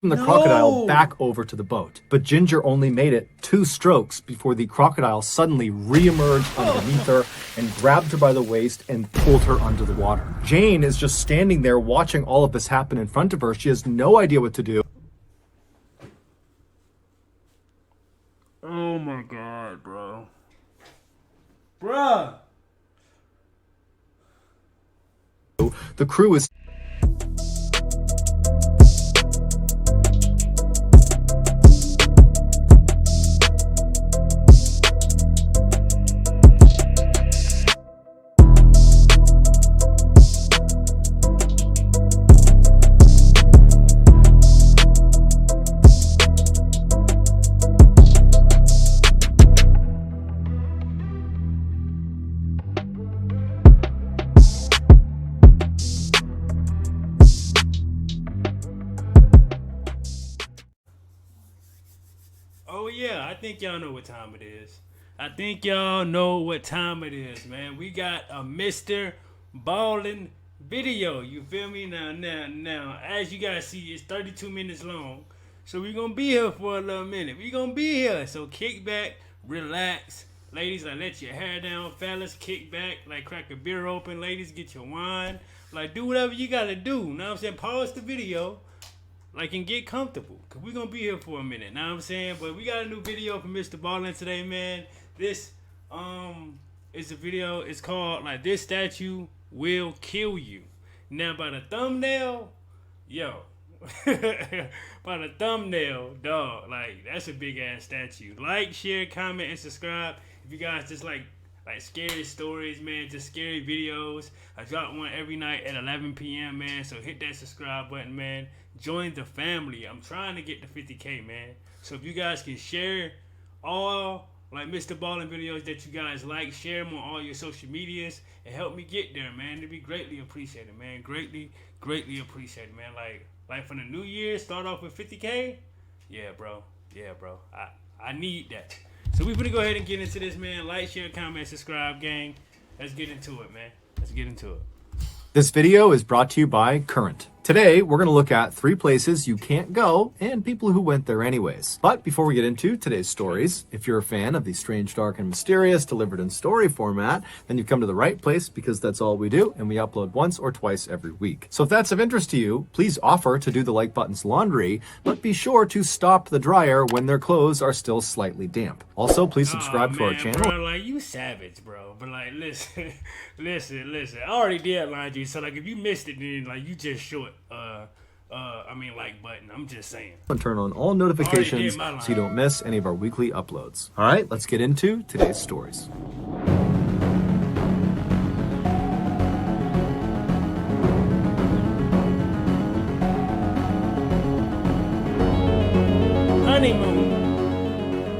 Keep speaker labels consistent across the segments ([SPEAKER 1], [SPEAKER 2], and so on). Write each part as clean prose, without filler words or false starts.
[SPEAKER 1] the crocodile back over to the boat. But Ginger only made it 2 strokes before the crocodile suddenly re-emerged underneath her and grabbed her by the waist and pulled her under the water. Jane is just standing there watching all of this happen in front of her. She has no idea what to do.
[SPEAKER 2] Oh my God, bro. Bruh.
[SPEAKER 1] The crew is
[SPEAKER 2] Oh yeah, I think y'all know what time it is. I think y'all know what time it is, man. We got a Mr. Ballen video. You feel me? Now, as you guys see, it's 32 minutes long. So we're gonna be here for a little minute. We're gonna be here. So kick back, relax. Ladies, like let your hair down. Fellas, kick back, like crack a beer open. Ladies, get your wine. Like do whatever you gotta do. Know what I'm saying? Pause the video. Like and get comfortable, cause we're gonna be here for a minute. Know what I'm saying? But we got a new video from Mr. Ballen today, man. This is a video. It's called like "This Statue Will Kill You." Now by the thumbnail, yo, by the thumbnail, dog, like that's a big ass statue. Like, share, comment, and subscribe if you guys just like scary stories, man, just scary videos. I drop one every night at 11 p.m., man, so hit that subscribe button, man. Join the family. I'm trying to get to 50K, man. So if you guys can share all like Mr. Ballen videos that you guys like, share them on all your social medias and help me get there, man. It'd be greatly appreciated, man. Greatly appreciated, man. Like for the new year, start off with 50K. Yeah, bro. I need that. So we're gonna go ahead and get into this, man. Like, share, comment, subscribe, gang. Let's get into it, man. Let's get into it.
[SPEAKER 1] This video is brought to you by Current. Today, we're going to look at 3 places you can't go and people who went there anyways. But before we get into today's stories, if you're a fan of the strange, dark, and mysterious delivered in story format, then you've come to the right place because that's all we do, and we upload once or twice every week. So if that's of interest to you, please offer to do the like button's laundry, but be sure to stop the dryer when their clothes are still slightly damp. Also, please subscribe to our channel.
[SPEAKER 2] Bro, like, you savage, bro. But like, listen. I already did laundry, so like if you missed it, then like you just short. Like button. I'm just saying.
[SPEAKER 1] And turn on all notifications so you don't miss any of our weekly uploads. All right, let's get into today's stories.
[SPEAKER 2] Honeymoon.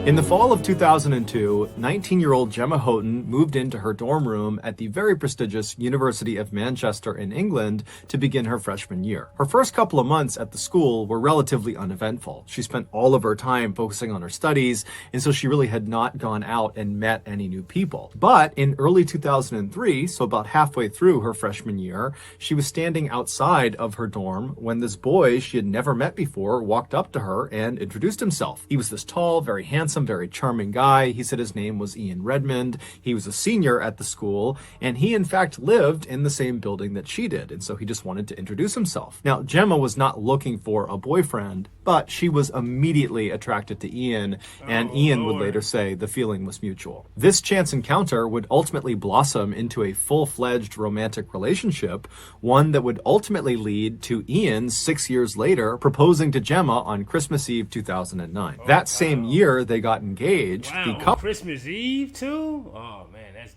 [SPEAKER 1] In the fall of 2002, 19-year-old Gemma Houghton moved into her dorm room at the very prestigious University of Manchester in England to begin her freshman year. Her first couple of months at the school were relatively uneventful. She spent all of her time focusing on her studies, and so she really had not gone out and met any new people. But in early 2003, so about halfway through her freshman year, she was standing outside of her dorm when this boy she had never met before walked up to her and introduced himself. He was this tall, very handsome, very charming guy. He said his name was Ian Redmond. He was a senior at the school, and he in fact lived in the same building that she did, and so he just wanted to introduce himself. Now, Gemma was not looking for a boyfriend, but she was immediately attracted to Ian, and Ian would later say the feeling was mutual. This chance encounter would ultimately blossom into a full-fledged romantic relationship, one that would ultimately lead to Ian 6 years later proposing to Gemma on Christmas Eve 2009. That same year, they got engaged.
[SPEAKER 2] Wow,
[SPEAKER 1] the couple,
[SPEAKER 2] Christmas Eve too? Oh man, that's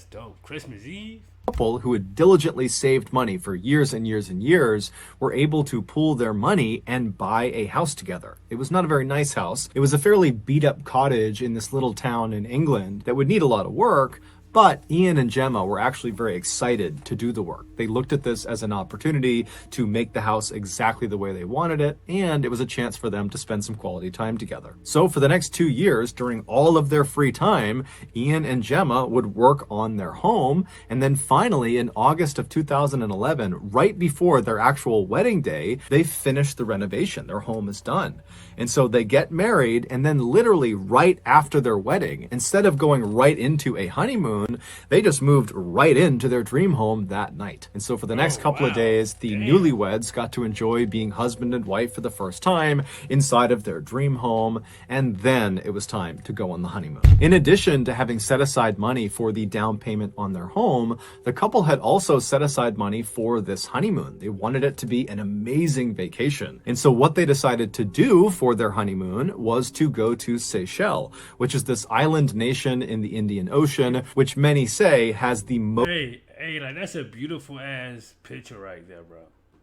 [SPEAKER 2] dope. Christmas Eve?
[SPEAKER 1] who had diligently saved money for years and years and years were able to pool their money and buy a house together. It was not a very nice house. It was a fairly beat up cottage in this little town in England that would need a lot of work, But Ian and Gemma were actually very excited to do the work. They looked at this as an opportunity to make the house exactly the way they wanted it, and it was a chance for them to spend some quality time together. So for the next 2 years, during all of their free time, Ian and Gemma would work on their home, and then finally in August of 2011, right before their actual wedding day, they finished the renovation. Their home is done. And so they get married, and then literally right after their wedding, instead of going right into a honeymoon, they just moved right into their dream home that night. And so for the next couple of days, the newlyweds got to enjoy being husband and wife for the first time inside of their dream home, and then it was time to go on the honeymoon. In addition to having set aside money for the down payment on their home, the couple had also set aside money for this honeymoon. They wanted it to be an amazing vacation. And so what they decided to do for their honeymoon was to go to Seychelles, which is this island nation in the Indian Ocean, which many say has the most...
[SPEAKER 2] Hey, like that's a beautiful ass picture right there, bro.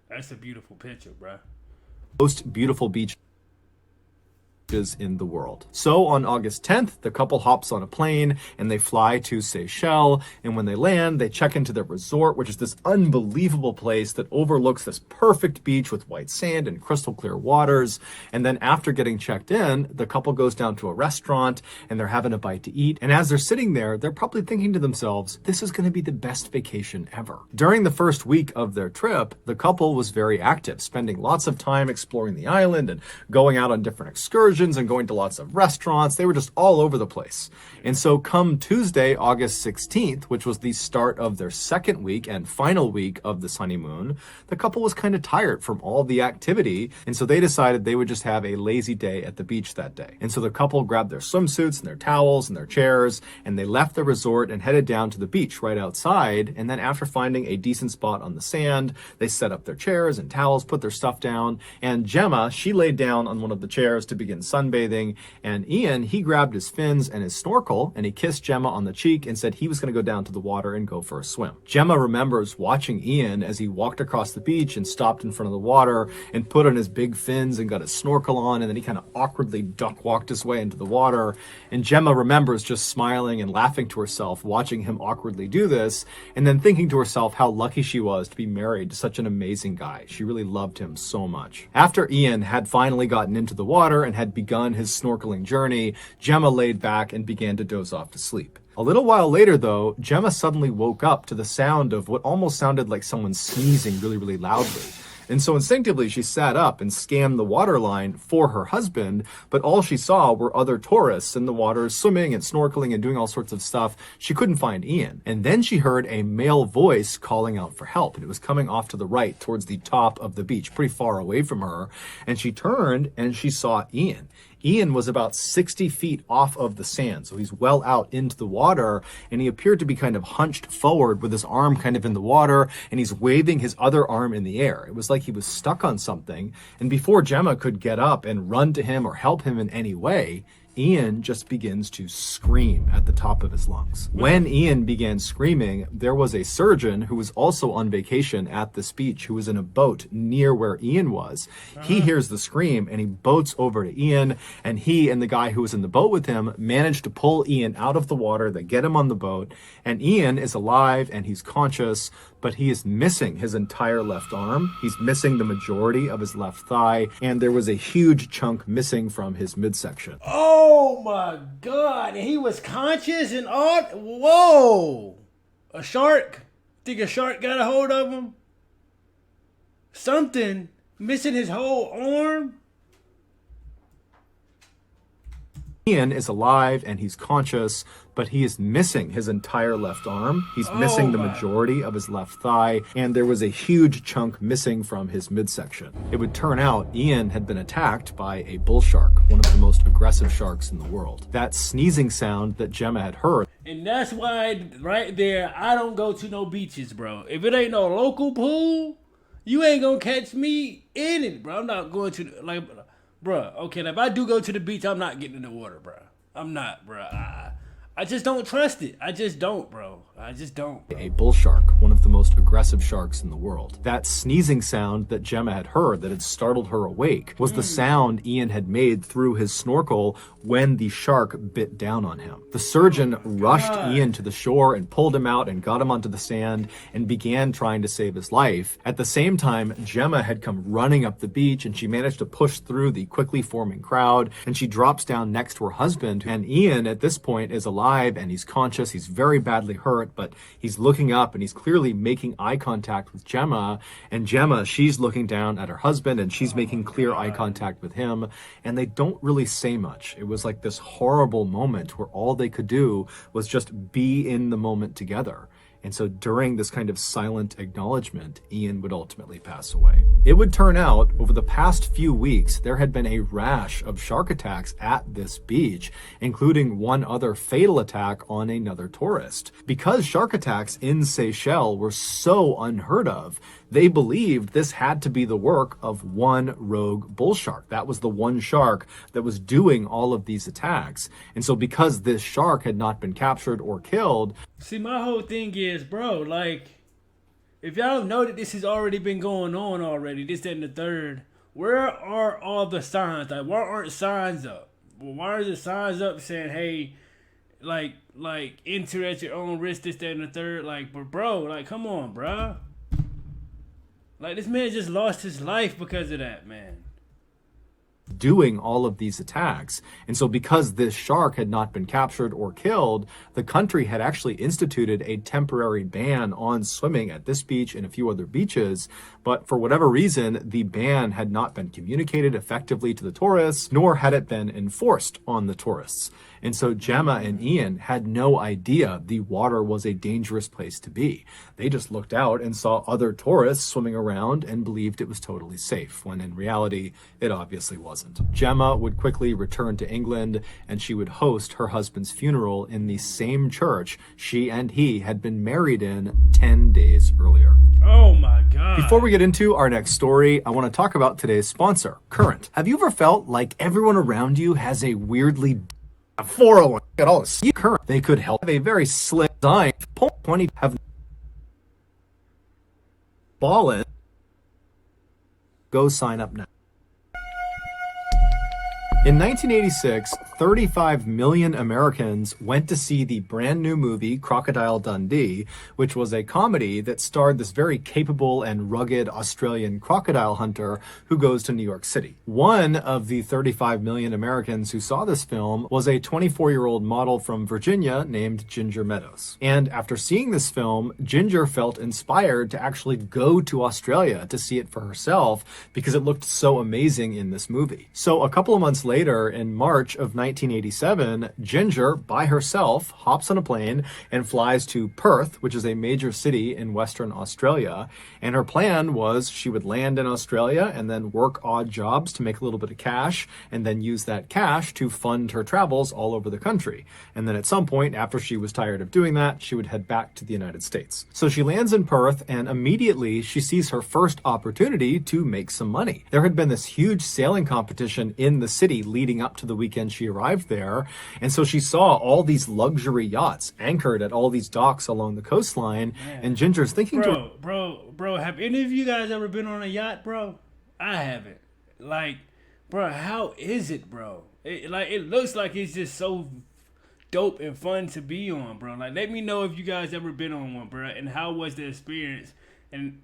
[SPEAKER 2] That's a beautiful picture, bro.
[SPEAKER 1] Most beautiful beach in the world. So on August 10th, the couple hops on a plane and they fly to Seychelles. And when they land, they check into their resort, which is this unbelievable place that overlooks this perfect beach with white sand and crystal clear waters. And then after getting checked in, the couple goes down to a restaurant and they're having a bite to eat. And as they're sitting there, they're probably thinking to themselves, this is going to be the best vacation ever. During the first week of their trip, the couple was very active, spending lots of time exploring the island and going out on different excursions and going to lots of restaurants. They were just all over the place. And so come Tuesday, August 16th, which was the start of their second week and final week of this honeymoon, the couple was kind of tired from all the activity. And so they decided they would just have a lazy day at the beach that day. And so the couple grabbed their swimsuits and their towels and their chairs, and they left the resort and headed down to the beach right outside. And then after finding a decent spot on the sand, they set up their chairs and towels, put their stuff down. And Gemma, she laid down on one of the chairs to begin sunbathing, and Ian, he grabbed his fins and his snorkel and he kissed Gemma on the cheek and said he was going to go down to the water and go for a swim. Gemma remembers watching Ian as he walked across the beach and stopped in front of the water and put on his big fins and got his snorkel on, and then he kind of awkwardly duck walked his way into the water. And Gemma remembers just smiling and laughing to herself watching him awkwardly do this, and then thinking to herself how lucky she was to be married to such an amazing guy. She really loved him so much. After Ian had finally gotten into the water and had begun his snorkeling journey, Gemma laid back and began to doze off to sleep. A little while later, though, Gemma suddenly woke up to the sound of what almost sounded like someone sneezing really, really loudly. And so instinctively, she sat up and scanned the waterline for her husband, but all she saw were other tourists in the water swimming and snorkeling and doing all sorts of stuff. She couldn't find Ian. And then she heard a male voice calling out for help, and it was coming off to the right towards the top of the beach, pretty far away from her. And she turned and she saw Ian. Ian was about 60 feet off of the sand, so he's well out into the water, and he appeared to be kind of hunched forward with his arm kind of in the water, and he's waving his other arm in the air. It was like he was stuck on something, and before Gemma could get up and run to him or help him in any way, Ian just begins to scream at the top of his lungs. When Ian began screaming, there was a surgeon who was also on vacation at this beach, who was in a boat near where Ian was. He hears the scream and he boats over to Ian, and he and the guy who was in the boat with him managed to pull Ian out of the water. They get him on the boat, and Ian is alive and he's conscious, but he is missing his entire left arm. He's missing the majority of his left thigh, and there was a huge chunk missing from his midsection.
[SPEAKER 2] Oh my God! He was conscious and all. Whoa! A shark? Think a shark got a hold of him? Something missing his whole arm?
[SPEAKER 1] Ian is alive and he's conscious, but he is missing his entire left arm. He's missing the majority of his left thigh, and there was a huge chunk missing from his midsection. It would turn out Ian had been attacked by a bull shark, one of the most aggressive sharks in the world. That sneezing sound that Gemma had heard.
[SPEAKER 2] And that's why right there, I don't go to no beaches, bro. If it ain't no local pool, you ain't gonna catch me in it, bro. I'm not going to, like, bro, okay, now if I do go to the beach, I'm not getting in the water, bro. I'm not, bro. I just don't trust it. I just don't, bro. I just don't, bro.
[SPEAKER 1] A bull shark, one of the most most aggressive sharks in the world. That sneezing sound that Gemma had heard that had startled her awake was the sound Ian had made through his snorkel when the shark bit down on him. The surgeon rushed Ian to the shore and pulled him out and got him onto the sand and began trying to save his life. At the same time, Gemma had come running up the beach and she managed to push through the quickly forming crowd, and she drops down next to her husband. And Ian at this point is alive and he's conscious. He's very badly hurt, but he's looking up and he's clearly making eye contact with Gemma. And Gemma, she's looking down at her husband and she's making clear eye contact with him. And they don't really say much. It was like this horrible moment where all they could do was just be in the moment together. And so during this kind of silent acknowledgement, Ian would ultimately pass away. It would turn out, over the past few weeks, there had been a rash of shark attacks at this beach, including one other fatal attack on another tourist. Because shark attacks in Seychelles were so unheard of, they believed this had to be the work of one rogue bull shark. That was the one shark that was doing all of these attacks. And so because this shark had not been captured or killed...
[SPEAKER 2] See, my whole thing is, bro, like, if y'all know that this has already been going on already, this, that, and the third, where are all the signs? Like, why aren't signs up? Well, why are the signs up saying, hey, like, enter at your own risk, this, that, and the third? Like, but bro, like, come on, bro. Like, this man just lost his life because of that, man.
[SPEAKER 1] Doing all of these attacks. And so because this shark had not been captured or killed, the country had actually instituted a temporary ban on swimming at this beach and a few other beaches. But for whatever reason, the ban had not been communicated effectively to the tourists, nor had it been enforced on the tourists. And so Gemma and Ian had no idea the water was a dangerous place to be. They just looked out and saw other tourists swimming around and believed it was totally safe, when in reality, it obviously wasn't. Gemma would quickly return to England, and she would host her husband's funeral in the same church she and he had been married in 10 days earlier.
[SPEAKER 2] Oh my God.
[SPEAKER 1] Before we get into our next story, I want to talk about today's sponsor, Current. Have you ever felt like everyone around you has a weirdly 401 at all this Current? They could help. Have a very slick design. 20 have Ballen. Go sign up now. In 1986, 35 million Americans went to see the brand new movie Crocodile Dundee, which was a comedy that starred this very capable and rugged Australian crocodile hunter who goes to New York City. One of the 35 million Americans who saw this film was a 24-year-old model from Virginia named Ginger Meadows. And after seeing this film, Ginger felt inspired to actually go to Australia to see it for herself because it looked so amazing in this movie. So a couple of months later, in March of 1987, Ginger, by herself, hops on a plane and flies to Perth, which is a major city in Western Australia. And her plan was she would land in Australia and then work odd jobs to make a little bit of cash, and then use that cash to fund her travels all over the country. And then at some point, after she was tired of doing that, she would head back to the United States. So she lands in Perth, and immediately she sees her first opportunity to make some money. There had been this huge sailing competition in the city leading up to the weekend she arrived there. And so she saw all these luxury yachts anchored at all these docks along the coastline. Man. And Ginger's thinking
[SPEAKER 2] Bro, have any of you guys ever been on a yacht, bro? I haven't. Like, bro, how is it, bro? It looks like it's just so dope and fun to be on, bro. Like, let me know if you guys ever been on one, bro, and how was the experience? And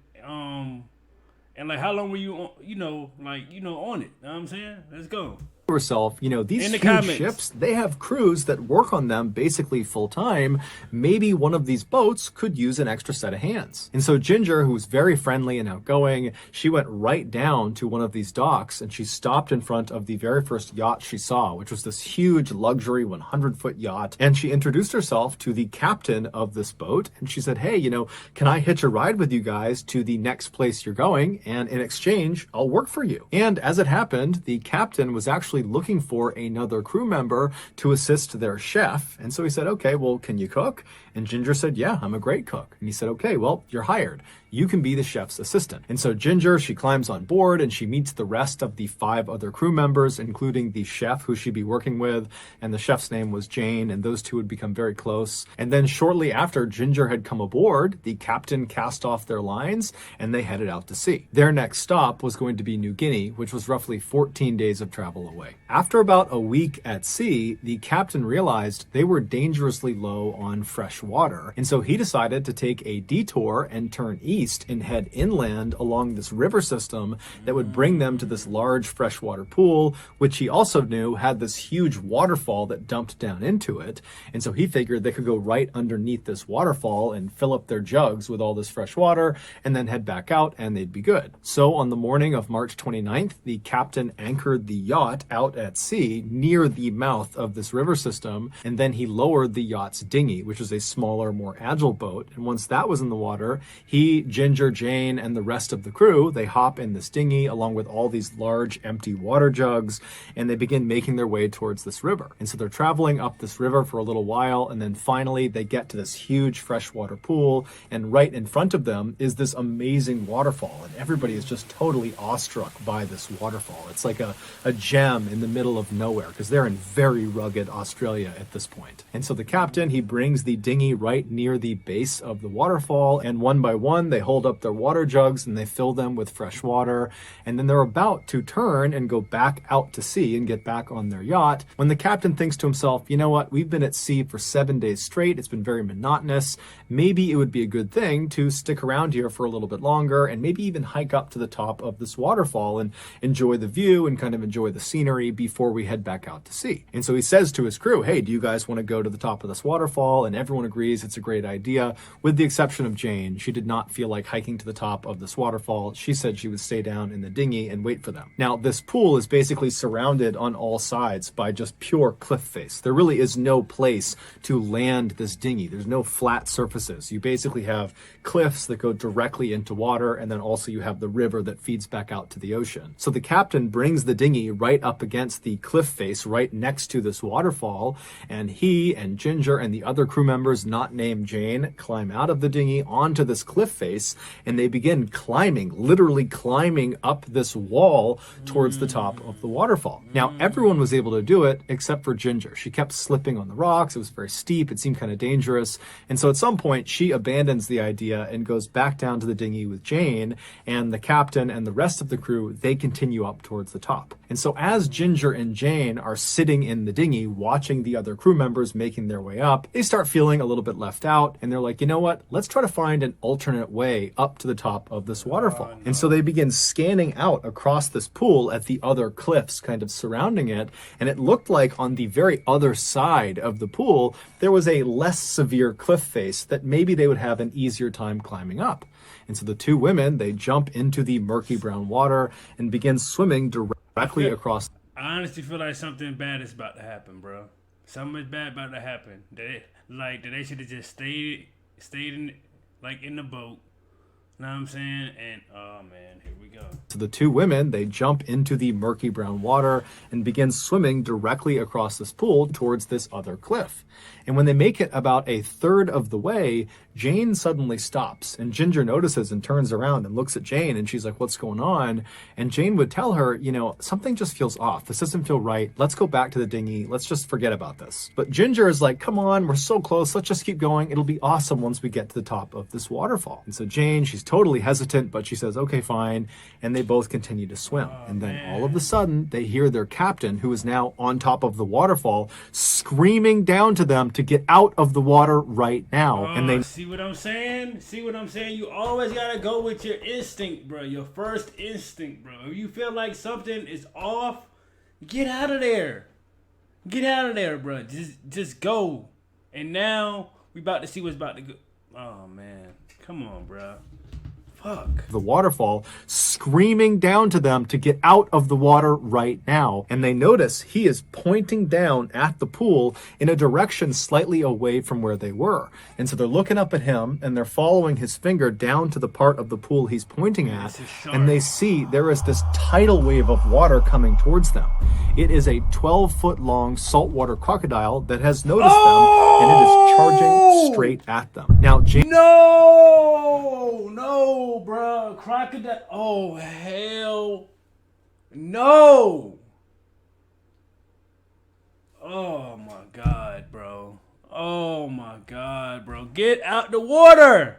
[SPEAKER 2] like, how long were you on, on it? You know what I'm saying? Let's go.
[SPEAKER 1] Herself, these huge ships, they have crews that work on them basically full time. Maybe one of these boats could use an extra set of hands. And so Ginger, who was very friendly and outgoing, she went right down to one of these docks and she stopped in front of the very first yacht she saw, which was this huge luxury 100-foot yacht. And she introduced herself to the captain of this boat. And she said, hey, can I hitch a ride with you guys to the next place you're going? And in exchange, I'll work for you. And as it happened, the captain was actually looking for another crew member to assist their chef. And so he said, okay, well, can you cook? And Ginger said, yeah, I'm a great cook. And he said, okay, well, you're hired. you can be the chef's assistant. And so Ginger, she climbs on board and she meets the rest of the 5 other crew members, including the chef who she'd be working with. And the chef's name was Jane, and those two would become very close. And then shortly after Ginger had come aboard, the captain cast off their lines and they headed out to sea. Their next stop was going to be New Guinea, which was roughly 14 days of travel away. After about a week at sea, the captain realized they were dangerously low on fresh water. And so he decided to take a detour and turn east and head inland along this river system that would bring them to this large freshwater pool, which he also knew had this huge waterfall that dumped down into it. And so he figured they could go right underneath this waterfall and fill up their jugs with all this fresh water and then head back out and they'd be good. So on the morning of March 29th, the captain anchored the yacht out at sea near the mouth of this river system, and then he lowered the yacht's dinghy, which was a smaller, more agile boat. And once that was in the water, he, Ginger, Jane, and the rest of the crew, they hop in this dinghy along with all these large empty water jugs, and they begin making their way towards this river. And so they're traveling up this river for a little while, and then finally they get to this huge freshwater pool, and right in front of them is this amazing waterfall, and everybody is just totally awestruck by this waterfall. It's like a gem in the middle of nowhere, because they're in very rugged Australia at this point. And so the captain, he brings the dinghy right near the base of the waterfall, and one by one they hold up their water jugs and they fill them with fresh water, and then they're about to turn and go back out to sea and get back on their yacht when the captain thinks to himself, you know what, we've been at sea for 7 days straight, it's been very monotonous, maybe it would be a good thing to stick around here for a little bit longer and maybe even hike up to the top of this waterfall and enjoy the view and kind of enjoy the scenery before we head back out to sea. And so he says to his crew, hey, do you guys want to go to the top of this waterfall? And everyone agrees it's a great idea, with the exception of Jane. She did not feel like hiking to the top of this waterfall. She said she would stay down in the dinghy and wait for them. Now, this pool is basically surrounded on all sides by just pure cliff face. There really is no place to land this dinghy. There's no flat surfaces. You basically have cliffs that go directly into water, and then also you have the river that feeds back out to the ocean. So the captain brings the dinghy right up against the cliff face right next to this waterfall, and he and Ginger and the other crew members not named Jane climb out of the dinghy onto this cliff face, and they begin climbing, literally climbing up this wall towards the top of the waterfall. Now, everyone was able to do it except for Ginger. She kept slipping on the rocks. It was very steep. It seemed kind of dangerous. And so at some point, she abandons the idea and goes back down to the dinghy with Jane, and the captain and the rest of the crew, they continue up towards the top. And so as Ginger and Jane are sitting in the dinghy watching the other crew members making their way up, they start feeling a little bit left out, and they're like, you know what, let's try to find an alternate way up to the top of this waterfall. Oh, no. And so they begin scanning out across this pool at the other cliffs kind of surrounding it, and it looked like on the very other side of the pool there was a less severe cliff face that maybe they would have an easier time climbing up. And so the two women, they jump into the murky brown water and begin swimming directly across.
[SPEAKER 2] I honestly feel like something bad is about to happen, bro. Something bad about to happen. They should have just stayed in the boat. Know what I'm saying? And oh man, here we go.
[SPEAKER 1] So the two women, they jump into the murky brown water and begin swimming directly across this pool towards this other cliff. And when they make it about a third of the way, Jane suddenly stops, and Ginger notices and turns around and looks at Jane, and she's like, what's going on? And Jane would tell her, you know, something just feels off. This doesn't feel right. Let's go back to the dinghy. Let's just forget about this. But Ginger is like, come on, we're so close. Let's just keep going. It'll be awesome once we get to the top of this waterfall. And so Jane, she's totally hesitant, but she says, okay, fine. And they both continue to swim. And then all of a sudden, they hear their captain, who is now on top of the waterfall, screaming down to them to get out of the water right now. And they
[SPEAKER 2] see what I'm saying? You always gotta go with your instinct, bro. Your first instinct, bro. If you feel like something is off, get out of there. Get out of there, bro. Just go. And now we about to see what's about to go. Oh man, come on, bro. Fuck.
[SPEAKER 1] The waterfall, screaming down to them to get out of the water right now. And they notice he is pointing down at the pool in a direction slightly away from where they were. And so they're looking up at him and they're following his finger down to the part of the pool he's pointing at. And they see there is this tidal wave of water coming towards them. It is a 12-foot long saltwater crocodile that has noticed them, and it is charging straight at them. Now,
[SPEAKER 2] No! no, bro. Crocodile. Oh, hell no. Oh, my God, bro. Oh, my God, bro. Get out the water.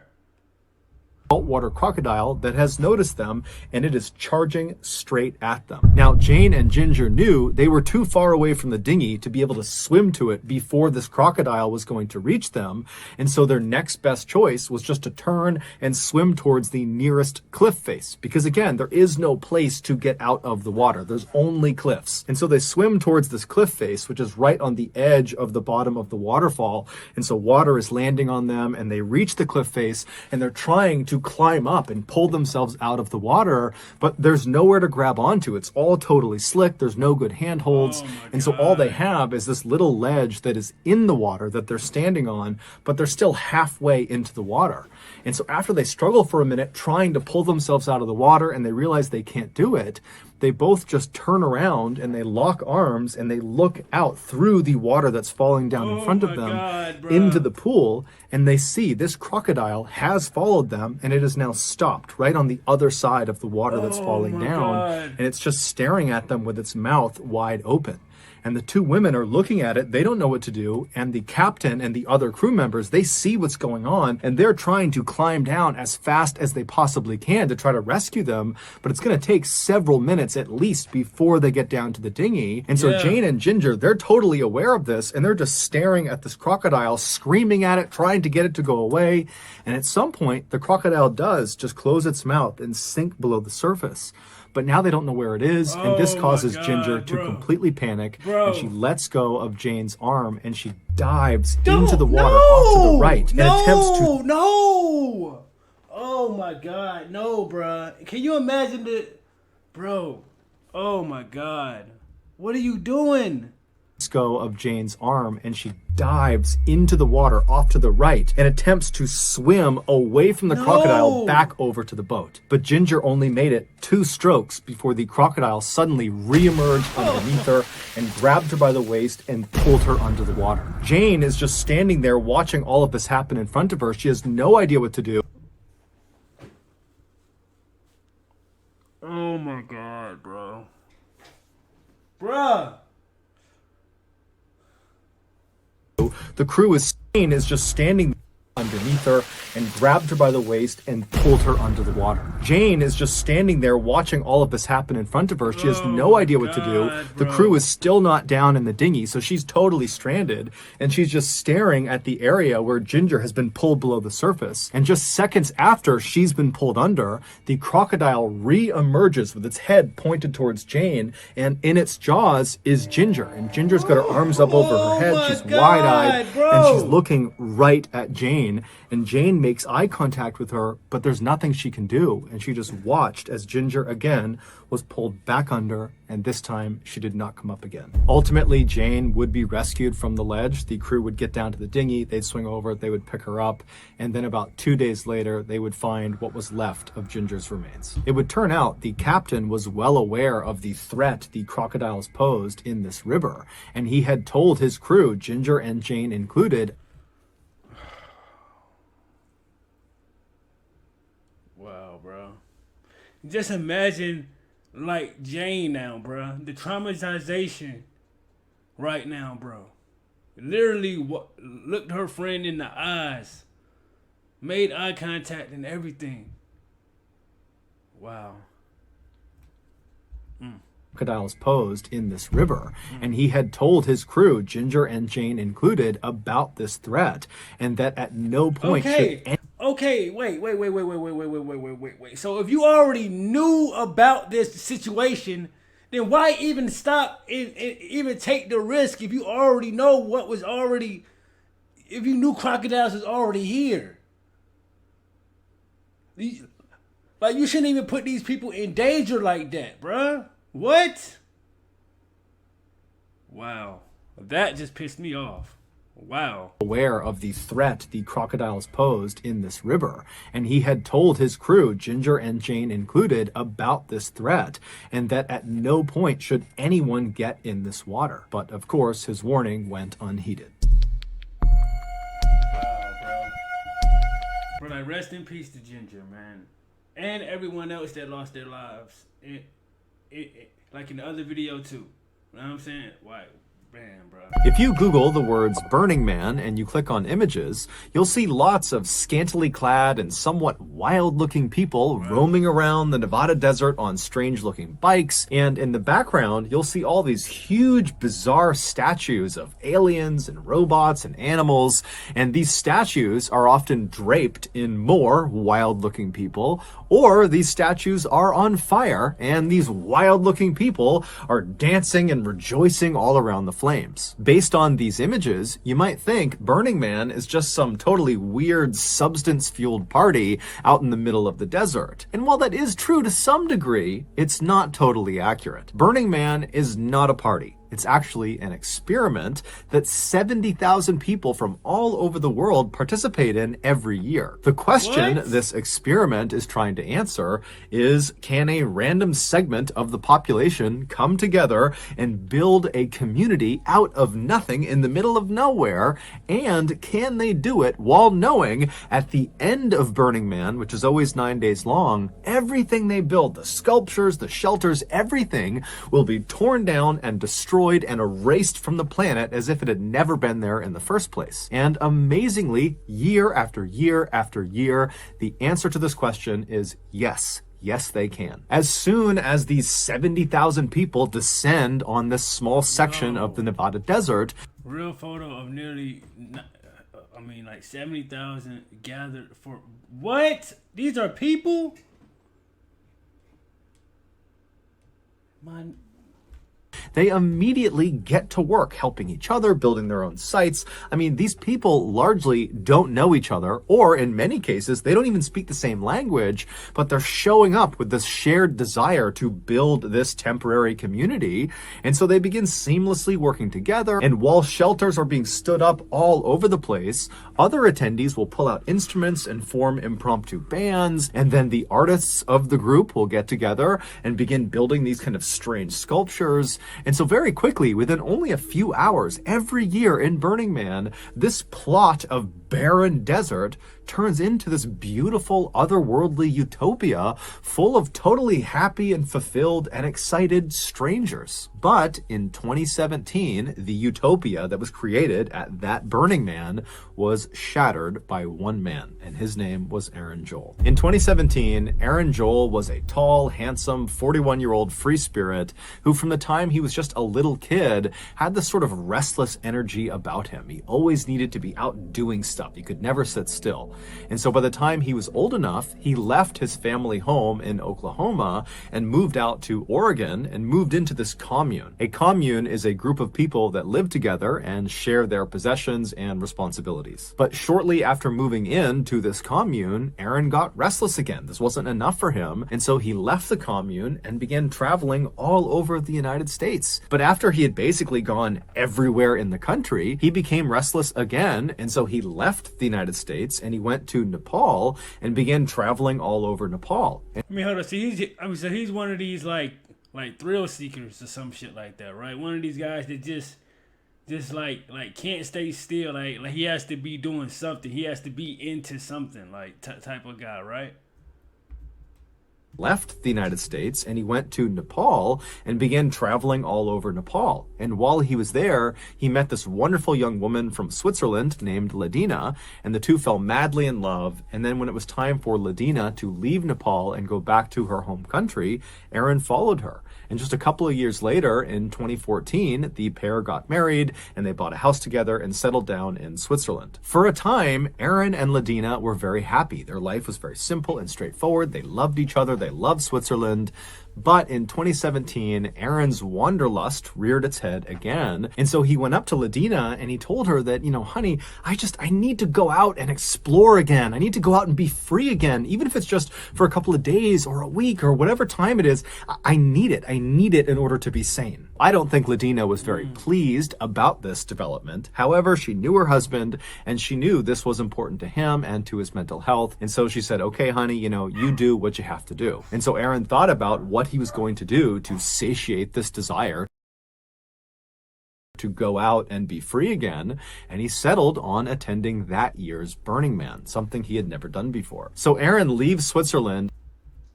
[SPEAKER 1] Saltwater crocodile that has noticed them, and it is charging straight at them. Now, Jane and Ginger knew they were too far away from the dinghy to be able to swim to it before this crocodile was going to reach them, and so their next best choice was just to turn and swim towards the nearest cliff face, because again, there is no place to get out of the water. There's only cliffs. And so they swim towards this cliff face, which is right on the edge of the bottom of the waterfall, and so water is landing on them, and they reach the cliff face, and they're trying to climb up and pull themselves out of the water, but there's nowhere to grab onto. It's all totally slick. There's no good handholds. And so all they have is this little ledge that is in the water that they're standing on, but they're still halfway into the water. And so after they struggle for a minute trying to pull themselves out of the water and they realize they can't do it, they both just turn around and they lock arms and they look out through the water that's falling down in front of them into the pool, and they see this crocodile has followed them and it is now stopped right on the other side of the water that's falling down, and it's just staring at them with its mouth wide open. And the two women are looking at it. They don't know what to do. And the captain and the other crew members, they see what's going on, and they're trying to climb down as fast as they possibly can to try to rescue them. But it's going to take several minutes at least before they get down to the dinghy. And so Jane and Ginger, they're totally aware of this, and they're just staring at this crocodile, screaming at it, trying to get it to go away. And at some point, the crocodile does just close its mouth and sink below the surface. But now they don't know where it is, and this causes Ginger to completely panic, and she lets go of Jane's arm, and she dives into the water off to the right and attempts to...
[SPEAKER 2] No! Oh my God, no, bruh. Can you imagine that? Bro, oh my God. What are you doing?
[SPEAKER 1] Go of Jane's arm, and she dives into the water off to the right and attempts to swim away from the crocodile back over to the boat. But Ginger only made it 2 strokes before the crocodile suddenly re-emerged underneath her and grabbed her by the waist and pulled her under the water. Jane is just standing there watching all of this happen in front of her. She has no idea what to do.
[SPEAKER 2] Oh my God, bro. Bruh.
[SPEAKER 1] The crew is just standing underneath her and grabbed her by the waist and pulled her under the water. Jane is just standing there watching all of this happen in front of her. She has no idea what to do. The crew is still not down in the dinghy, so she's totally stranded, and she's just staring at the area where Ginger has been pulled below the surface. And just seconds after she's been pulled under, the crocodile re-emerges with its head pointed towards Jane, and in its jaws is Ginger. And Ginger's got her arms up over her head. She's wide-eyed, and she's looking right at Jane. And Jane makes eye contact with her, but there's nothing she can do. And she just watched as Ginger again was pulled back under, and this time she did not come up again. Ultimately, Jane would be rescued from the ledge. The crew would get down to the dinghy, they'd swing over, they would pick her up, and then about 2 days later, they would find what was left of Ginger's remains. It would turn out the captain was well aware of the threat the crocodiles posed in this river, and he had told his crew, Ginger and Jane included,
[SPEAKER 2] wow, bro. Just imagine, like, Jane now, bro. The traumatization right now, bro. Literally looked her friend in the eyes. Made eye contact and everything. Wow.
[SPEAKER 1] Crocodiles posed in this river, and he had told his crew, Ginger and Jane included, about this threat, and that at no point should
[SPEAKER 2] Okay, wait. So if you already knew about this situation, then why even stop and even take the risk if you already know what was already, if you knew crocodiles was already here? Like, you shouldn't even put these people in danger like that, bruh. What? Wow. That just pissed me off. Wow.
[SPEAKER 1] Aware of the threat the crocodiles posed in this river, and he had told his crew, Ginger and Jane included, about this threat, and that at no point should anyone get in this water. But of course, his warning went unheeded.
[SPEAKER 2] Wow, bro. But I rest in peace to Ginger, man. and everyone else that lost their lives. Like in the other video too. You know what I'm saying? Why? Man, bro.
[SPEAKER 1] If you Google the words Burning Man and you click on images, you'll see lots of scantily clad and somewhat wild-looking people roaming around the Nevada desert on strange-looking bikes. And in the background, you'll see all these huge, bizarre statues of aliens and robots and animals. And these statues are often draped in more wild-looking people, or these statues are on fire, and these wild-looking people are dancing and rejoicing all around the flames. Based on these images, you might think Burning Man is just some totally weird substance-fueled party out in the middle of the desert. And while that is true to some degree, it's not totally accurate. Burning Man is not a party. It's actually an experiment that 70,000 people from all over the world participate in every year. The question this experiment is trying to answer is, can a random segment of the population come together and build a community out of nothing in the middle of nowhere? And can they do it while knowing at the end of Burning Man, which is always 9 days long, everything they build, the sculptures, the shelters, everything will be torn down and destroyed and erased from the planet as if it had never been there in the first place. And amazingly, year after year after year, the answer to this question is yes. Yes, they can. As soon as these 70,000 people descend on this small section of the Nevada desert,
[SPEAKER 2] real photo of nearly, like 70,000 gathered for what? These are people?
[SPEAKER 1] they immediately get to work helping each other, building their own sites. I mean, these people largely don't know each other, or in many cases, they don't even speak the same language, but they're showing up with this shared desire to build this temporary community. And so they begin seamlessly working together. And while shelters are being stood up all over the place, other attendees will pull out instruments and form impromptu bands. And then the artists of the group will get together and begin building these kind of strange sculptures. And so very quickly, within only a few hours, every year in Burning Man, this plot of barren desert turns into this beautiful otherworldly utopia full of totally happy and fulfilled and excited strangers. But in 2017, the utopia that was created at that Burning Man was shattered by one man, and his name was Aaron Joel. In 2017, Aaron Joel was a tall, handsome, 41-year-old free spirit who, from the time he was just a little kid, had this sort of restless energy about him. He always needed to be out doing stuff. He could never sit still. And so by the time he was old enough, he left his family home in Oklahoma and moved out to Oregon and moved into this commune. A commune is a group of people that live together and share their possessions and responsibilities. But shortly after moving into this commune, Aaron got restless again. This wasn't enough for him. And so he left the commune and began traveling all over the United States. But after he had basically gone everywhere in the country, he became restless again. And so he left the United States and he went to Nepal and began traveling all over Nepal.
[SPEAKER 2] I mean, hold on. So he's one of these like thrill seekers or some shit like that, right? One of these guys that just like can't stay still. Like he has to be doing something. He has to be into something, like type of guy, right?
[SPEAKER 1] Left the United States and he went to Nepal and began traveling all over Nepal. And while he was there, he met this wonderful young woman from Switzerland named Ladina, and the two fell madly in love. And then when it was time for Ladina to leave Nepal and go back to her home country, Aaron followed her. And just a couple of years later, in 2014, the pair got married and they bought a house together and settled down in Switzerland. For a time, Aaron and Ladina were very happy. Their life was very simple and straightforward. They loved each other. They loved Switzerland. But in 2017, Aaron's wanderlust reared its head again. And so he went up to Ladina and he told her that, honey, I need to go out and explore again. I need to go out and be free again, even if it's just for a couple of days or a week or whatever time it is. I need it. I need it in order to be sane. I don't think Ladina was very pleased about this development. However, she knew her husband and she knew this was important to him and to his mental health. And so she said, okay, honey, you do what you have to do. And so Aaron thought about what he was going to do to satiate this desire to go out and be free again, and he settled on attending that year's Burning Man, something he had never done before. So Aaron leaves Switzerland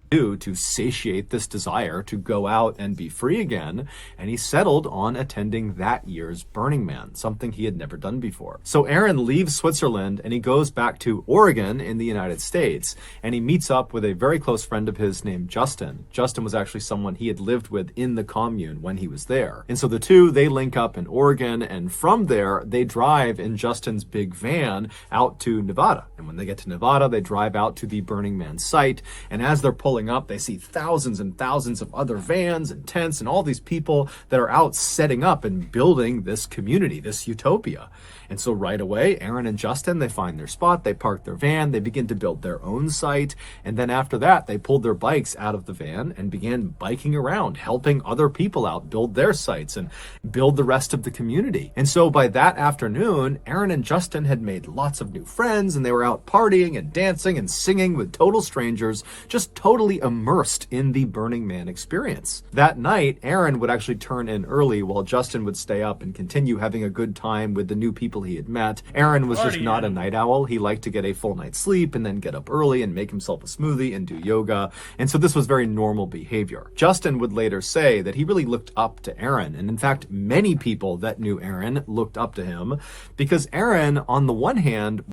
[SPEAKER 1] do to satiate this desire to go out and be free again, and he settled on attending that year's Burning Man, something he had never done before. So Aaron leaves Switzerland and he goes back to Oregon in the United States, and he meets up with a very close friend of his named Justin. Justin was actually someone he had lived with in the commune when he was there. And so the two, they link up in Oregon, and from there, they drive in Justin's big van out to Nevada. And when they get to Nevada, they drive out to the Burning Man site, and as they're pulling up, they see thousands and thousands of other vans and tents and all these people that are out setting up and building this community, this utopia. And so right away, Aaron and Justin, they find their spot, they park their van, they begin to build their own site. And then after that, they pulled their bikes out of the van and began biking around, helping other people out build their sites and build the rest of the community. And so by that afternoon, Aaron and Justin had made lots of new friends, and they were out partying and dancing and singing with total strangers, just totally immersed in the Burning Man experience. That night, Aaron would actually turn in early while Justin would stay up and continue having a good time with the new people he had met. Aaron was just not a night owl. He liked to get a full night's sleep and then get up early and make himself a smoothie and do yoga. And so this was very normal behavior. Justin would later say that he really looked up to Aaron. And in fact, many people that knew Aaron looked up to him because Aaron, on the one hand,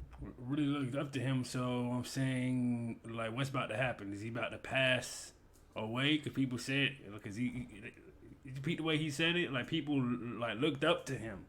[SPEAKER 2] really looked up to him. So I'm saying, like, what's about to happen? Is he about to pass away? Because people said, because he repeat the way he said it, like people like looked up to him.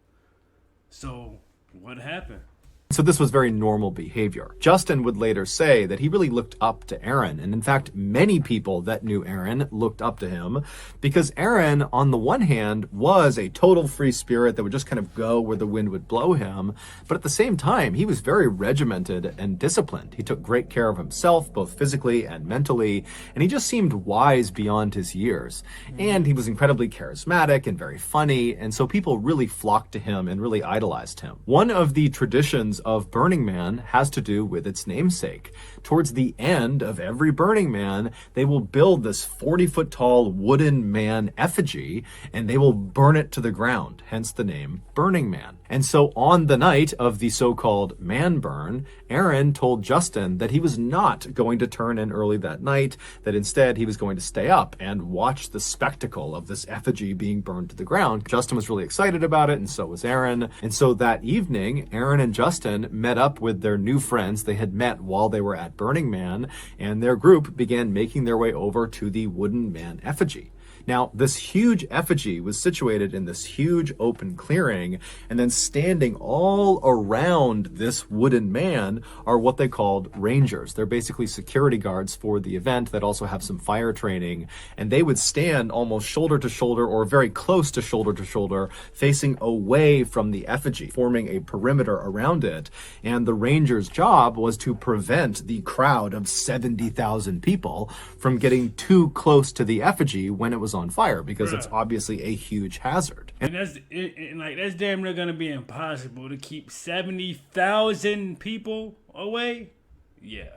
[SPEAKER 2] So what happened?
[SPEAKER 1] So this was very normal behavior. Justin would later say that he really looked up to Aaron. And in fact, many people that knew Aaron looked up to him because Aaron, on the one hand, was a total free spirit that would just kind of go where the wind would blow him. But at the same time, he was very regimented and disciplined. He took great care of himself, both physically and mentally. And he just seemed wise beyond his years. And he was incredibly charismatic and very funny. And so people really flocked to him and really idolized him. One of the traditions of Burning Man has to do with its namesake. Towards the end of every Burning Man, they will build this 40-foot tall wooden man effigy, and they will burn it to the ground, hence the name Burning Man. And so on the night of the so-called man burn, Aaron told Justin that he was not going to turn in early that night, that instead he was going to stay up and watch the spectacle of this effigy being burned to the ground. Justin was really excited about it, and so was Aaron. And so that evening, Aaron and Justin met up with their new friends they had met while they were at Burning Man, and their group began making their way over to the wooden man effigy. Now, this huge effigy was situated in this huge open clearing, and then standing all around this wooden man are what they called rangers. They're basically security guards for the event that also have some fire training, and they would stand almost shoulder to shoulder or very close to shoulder, facing away from the effigy, forming a perimeter around it. And the rangers' job was to prevent the crowd of 70,000 people from getting too close to the effigy when it was on fire, because it's obviously a huge hazard.
[SPEAKER 2] And that's damn near gonna be impossible to keep 70,000 people away. Yeah.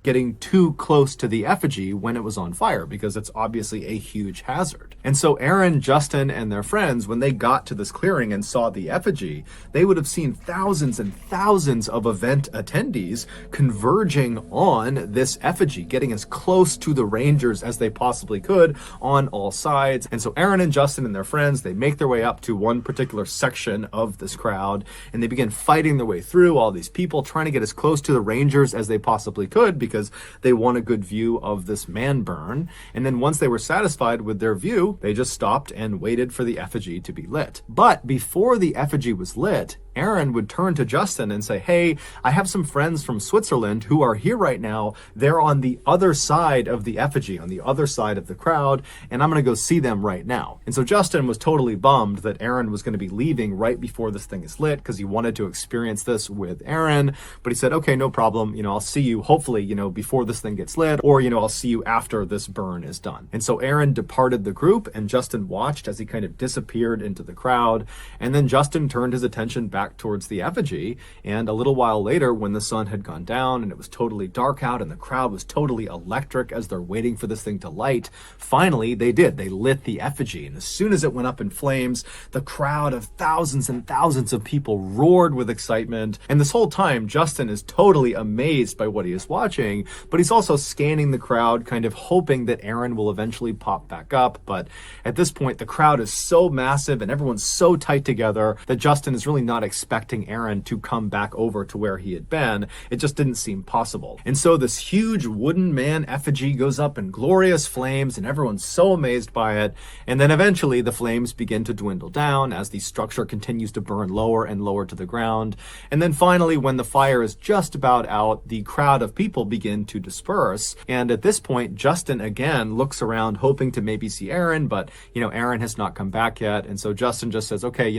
[SPEAKER 1] Getting too close to the effigy when it was on fire, because it's obviously a huge hazard. And so Aaron, Justin, and their friends, when they got to this clearing and saw the effigy, they would have seen thousands and thousands of event attendees converging on this effigy, getting as close to the rangers as they possibly could on all sides. And so Aaron and Justin and their friends, they make their way up to one particular section of this crowd, and they begin fighting their way through all these people, trying to get as close to the rangers as they possibly could, because they want a good view of this man burn. And then once they were satisfied with their view, they just stopped and waited for the effigy to be lit. But before the effigy was lit, Aaron would turn to Justin and say, "Hey, I have some friends from Switzerland who are here right now. They're on the other side of the effigy, on the other side of the crowd, and I'm going to go see them right now." And so Justin was totally bummed that Aaron was going to be leaving right before this thing is lit, because he wanted to experience this with Aaron. But he said, "Okay, no problem. I'll see you hopefully, before this thing gets lit, or, I'll see you after this burn is done." And so Aaron departed the group, and Justin watched as he kind of disappeared into the crowd. And then Justin turned his attention back back towards the effigy. And a little while later, when the sun had gone down and it was totally dark out and the crowd was totally electric as they're waiting for this thing to light, finally they did. They lit the effigy. And as soon as it went up in flames, the crowd of thousands and thousands of people roared with excitement. And this whole time, Justin is totally amazed by what he is watching, but he's also scanning the crowd, kind of hoping that Aaron will eventually pop back up. But at this point, the crowd is so massive and everyone's so tight together that Justin is really not expecting Aaron to come back over to where he had been. It just didn't seem possible. And so this huge wooden man effigy goes up in glorious flames and everyone's so amazed by it. And then eventually the flames begin to dwindle down as the structure continues to burn lower and lower to the ground. And then finally, when the fire is just about out, the crowd of people begin to disperse. And at this point, Justin again looks around hoping to maybe see Aaron, but Aaron has not come back yet. And so Justin just says, okay,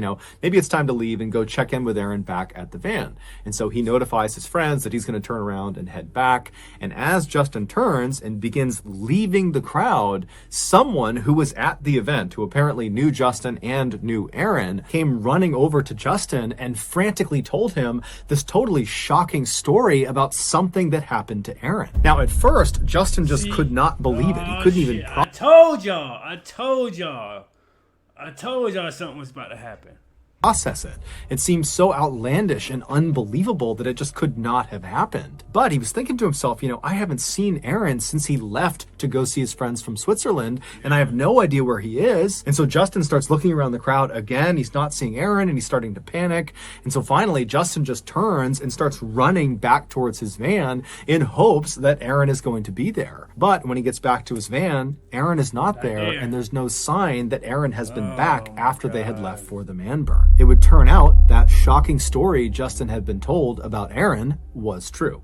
[SPEAKER 1] maybe it's time to leave and go check in with Aaron back at the van. And so he notifies his friends that he's going to turn around and head back. And as Justin turns and begins leaving the crowd, someone who was at the event, who apparently knew Justin and knew Aaron, came running over to Justin and frantically told him this totally shocking story about something that happened to Aaron. Now, at first, Justin just could not believe it. He couldn't even...
[SPEAKER 2] I told y'all something was about to happen.
[SPEAKER 1] Process it. It seems so outlandish and unbelievable that it just could not have happened. But he was thinking to himself, I haven't seen Aaron since he left to go see his friends from Switzerland, and I have no idea where he is. And so Justin starts looking around the crowd again. He's not seeing Aaron, and he's starting to panic. And so finally, Justin just turns and starts running back towards his van in hopes that Aaron is going to be there. But when he gets back to his van, Aaron is not there, and there's no sign that Aaron has been back after they had left for the man burn. It would turn out that shocking story Justin had been told about Aaron was true.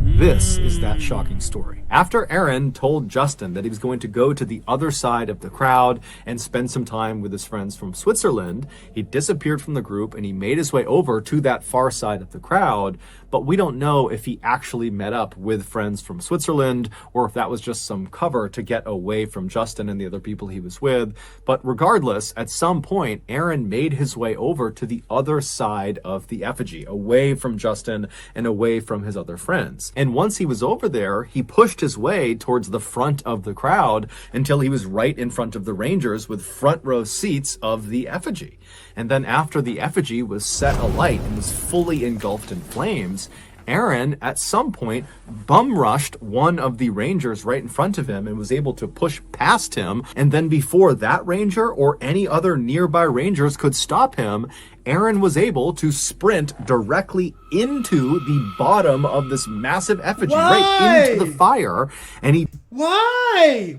[SPEAKER 1] This is that shocking story. After Aaron told Justin that he was going to go to the other side of the crowd and spend some time with his friends from Switzerland, he disappeared from the group and he made his way over to that far side of the crowd. But we don't know if he actually met up with friends from Switzerland or if that was just some cover to get away from Justin and the other people he was with. But regardless, at some point, Aaron made his way over to the other side of the effigy, away from Justin and away from his other friends. And once he was over there, he pushed his way towards the front of the crowd until he was right in front of the Rangers with front row seats of the effigy. And then after the effigy was set alight and was fully engulfed in flames, Aaron, at some point, bum rushed one of the Rangers right in front of him and was able to push past him. And then before that Ranger or any other nearby Rangers could stop him, Aaron was able to sprint directly into the bottom of this massive effigy, right into the fire. And he...
[SPEAKER 2] Why?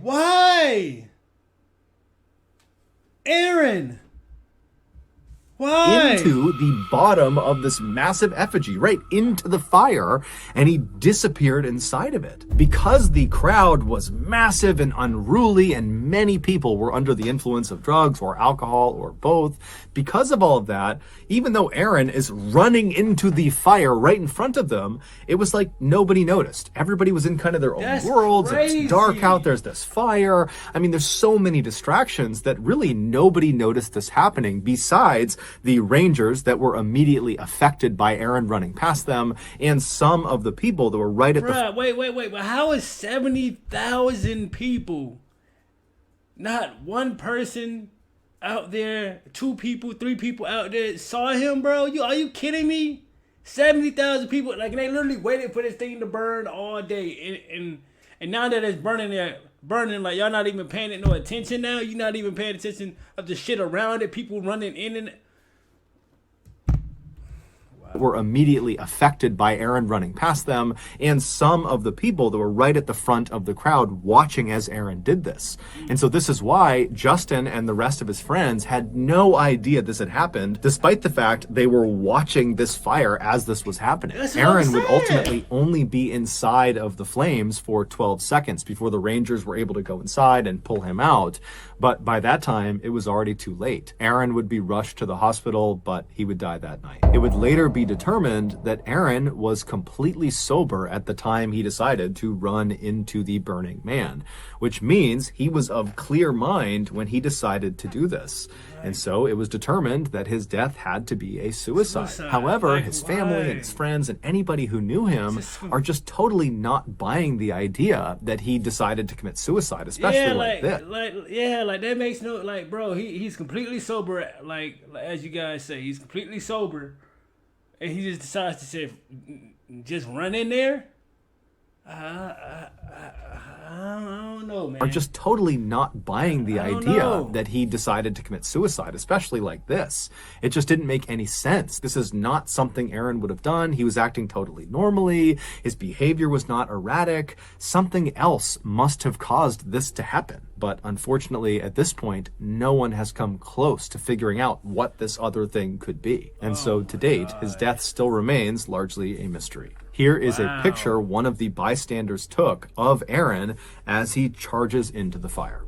[SPEAKER 2] Aaron! Why?
[SPEAKER 1] Into the bottom of this massive effigy, right into the fire, and he disappeared inside of it. Because the crowd was massive and unruly and many people were under the influence of drugs or alcohol or both, because of all of that, even though Aaron is running into the fire right in front of them, it was like nobody noticed. Everybody was in kind of their own worlds.
[SPEAKER 2] Crazy.
[SPEAKER 1] It's dark out, there's this fire. I mean, there's so many distractions that really nobody noticed this happening besides the Rangers that were immediately affected by Aaron running past them and some of the people that were right at the...
[SPEAKER 2] Wait. But how is 70,000 people, not one person out there, 2 people, 3 people out there saw him, bro? Are you kidding me? 70,000 people, like, they literally waited for this thing to burn all day. And now that it's burning, like, y'all not even paying it no attention now? You're not even paying attention of the shit around it, people running in and...
[SPEAKER 1] were immediately affected by Aaron running past them and some of the people that were right at the front of the crowd watching as Aaron did this. And so this is why Justin and the rest of his friends had no idea this had happened, despite the fact they were watching this fire as this was happening. Aaron would ultimately only be inside of the flames for 12 seconds before the Rangers were able to go inside and pull him out. But by that time, it was already too late. Aaron would be rushed to the hospital, but he would die that night. It would later be determined that Aaron was completely sober at the time he decided to run into the burning man, which means he was of clear mind when he decided to do this. And so it was determined that his death had to be a suicide. However,
[SPEAKER 2] Like,
[SPEAKER 1] his family and his friends and anybody who knew him
[SPEAKER 2] Just-
[SPEAKER 1] are just totally not buying the idea that he decided to commit suicide, especially like this.
[SPEAKER 2] Like that makes no, like, bro, he's completely sober. Like as you guys say, he's completely sober, and he just decides to say, just run in there. I don't know, man.
[SPEAKER 1] Are just totally not buying the
[SPEAKER 2] I don't
[SPEAKER 1] idea
[SPEAKER 2] know.
[SPEAKER 1] that he decided to commit suicide, especially like this. It just didn't make any sense. This is not something Aaron would have done. He was acting totally normally. His behavior was not erratic. Something else must have caused this to happen. But unfortunately, at this point, no one has come close to figuring out what this other thing could be. And so to date, his death still remains largely a mystery. Here is a picture one of the bystanders took of Aaron as he charges into the fire.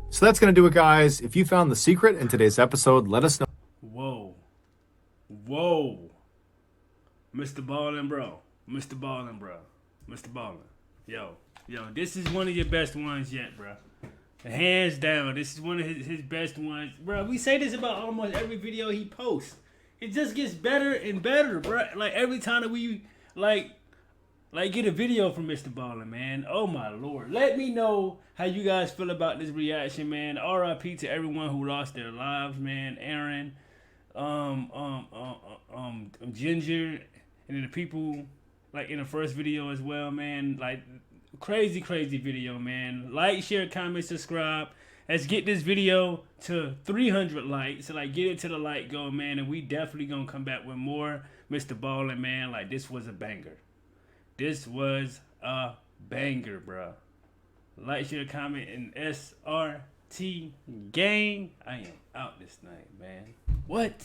[SPEAKER 1] So that's going to do it, guys. If you found the secret in today's episode, let us know.
[SPEAKER 2] Whoa. Mr. Ballen, bro. Mr. Ballen, bro. Mr. Ballen. Yo, this is one of your best ones yet, bro. Hands down, this is one of his best ones. Bro, we say this about almost every video he posts. It just gets better and better, bro. Like every time that we like get a video from Mr. Ballen, man. Oh my Lord. Let me know how you guys feel about this reaction, man. RIP to everyone who lost their lives, man. Aaron, Ginger, and then the people like in the first video as well, man. Like crazy video, man. Like, share, comment, subscribe. Let's get this video to 300 likes. So, like, get it to the like goal, man. And we definitely gonna come back with more Mr. Ballen, man. Like, this was a banger. This was a banger, bro. Like, share, comment, and SRT gang. I am out this night, man. What?